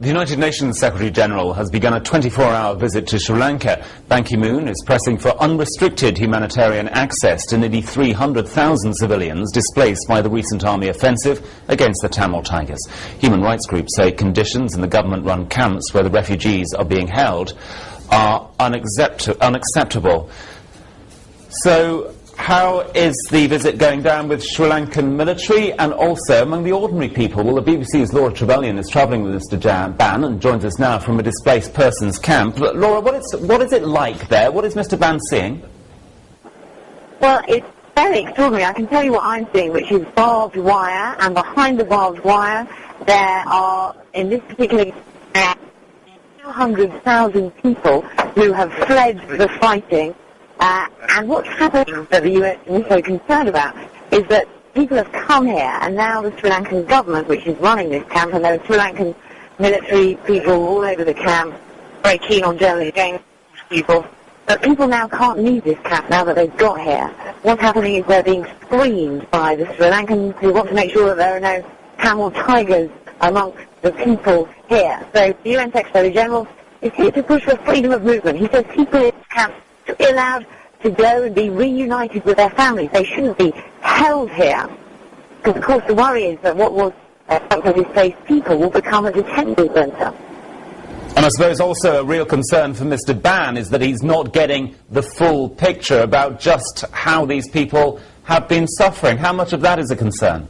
The United Nations Secretary-General has begun a 24-hour visit to Sri Lanka. Ban Ki-moon is pressing for unrestricted humanitarian access to nearly 300,000 civilians displaced by the recent army offensive against the Tamil Tigers. Human rights groups say conditions in the government-run camps where the refugees are being held are unacceptable. So, how is the visit going down with Sri Lankan military and also among the ordinary people? Well, the BBC's Laura Trevelyan is travelling with Mr. Ban and joins us now from a displaced persons camp. But Laura, what is it like there? What is Mr. Ban seeing? Well, it's very extraordinary. I can tell you what I'm seeing, which is barbed wire, and behind the barbed wire there are, in this particular area, 200,000 people who have fled the fighting. And what's happening that the UN is so concerned about is that people have come here, and now the Sri Lankan government, which is running this camp, and there are Sri Lankan military people all over the camp, very keen on generally against people, but people now can't leave this camp now that they've got here. What's happening is they're being screened by the Sri Lankans who want to make sure that there are no Tamil Tigers amongst the people here. So the UN Secretary General is here to push for freedom of movement. He says people in this camp to be allowed to go and be reunited with their families. They shouldn't be held here. Because, of course, the worry is that what was for displaced people will become a detention centre. And I suppose also a real concern for Mr. Ban is that he's not getting the full picture about just how these people have been suffering. How much of that is a concern?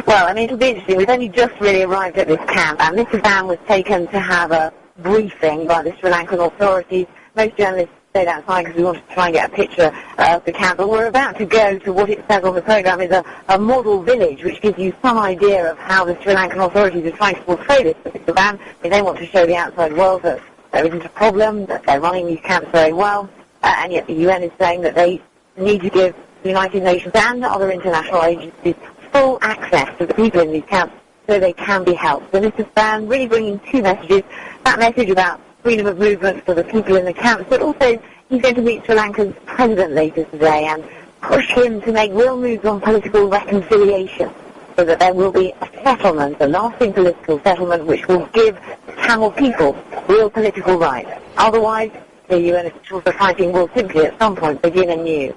Well, I mean, it'll be interesting. We've only just really arrived at this camp, and Mr. Ban was taken to have a briefing by the Sri Lankan authorities. Most journalists stayed outside because we wanted to try and get a picture of the camp, but we're about to go to what it says on the programme is a model village, which gives you some idea of how the Sri Lankan authorities are trying to portray this particular ban. They want to show the outside world that there isn't a problem, that they're running these camps very well, and yet the UN is saying that they need to give the United Nations and other international agencies full access to the people in these camps so they can be helped. So Mr. Ban really bringing two messages, that message about freedom of movement for the people in the camps, but also he's going to meet Sri Lanka's president later today and push him to make real moves on political reconciliation so that there will be a settlement, a lasting political settlement which will give Tamil people real political rights. Otherwise, the UN officials are fighting will simply at some point begin anew.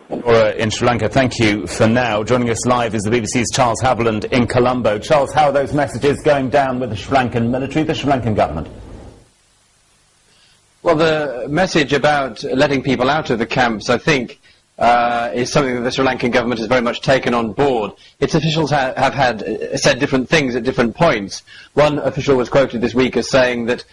Laura in Sri Lanka, thank you for now. Joining us live is the BBC's Charles Haviland in Colombo. Charles, how are those messages going down with the Sri Lankan military, the Sri Lankan government? Well, the message about letting people out of the camps, I think, is something that the Sri Lankan government has very much taken on board. Its officials have said different things at different points. One official was quoted this week as saying that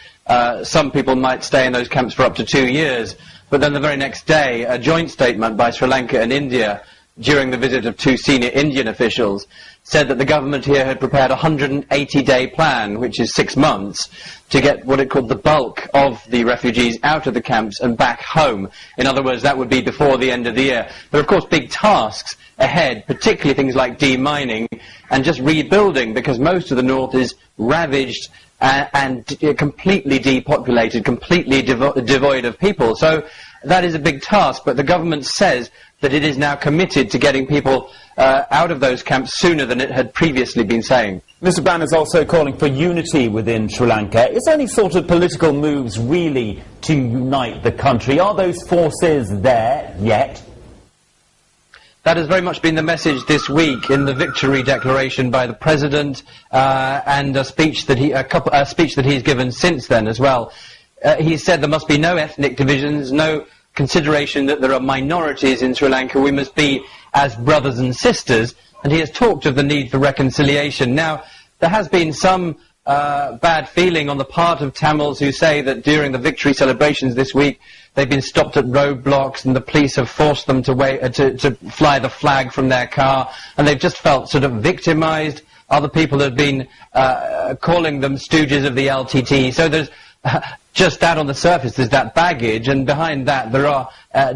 some people might stay in those camps for up to 2 years, but then the very next day, a joint statement by Sri Lanka and India during the visit of two senior Indian officials said that the government here had prepared a 180-day plan, which is 6 months, to get what it called the bulk of the refugees out of the camps and back home. In other words, that would be before the end of the year. There are, of course, big tasks ahead, particularly things like demining and just rebuilding, because most of the north is ravaged and completely depopulated, completely devoid of people. So that is a big task, but the government says that it is now committed to getting people out of those camps sooner than it had previously been saying. Mr. Ban is also calling for unity within Sri Lanka. Is there any sort of political moves really to unite the country? Are those forces there yet? That has very much been the message this week in the victory declaration by the President and a speech that he's given since then as well. He said there must be no ethnic divisions, no consideration that there are minorities in Sri Lanka. We must be as brothers and sisters, and he has talked of the need for reconciliation. Now, there has been some bad feeling on the part of Tamils who say that during the victory celebrations this week they've been stopped at roadblocks and the police have forced them to fly the flag from their car, and they've just felt sort of victimized. Other people have been calling them stooges of the LTT. So there's just that on the surface, there's that baggage, and behind that there are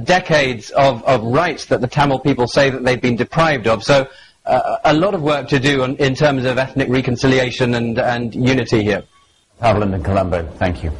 decades of rights that the Tamil people say that they've been deprived of. So a lot of work to do in terms of ethnic reconciliation and unity here. Haviland in Colombo, thank you.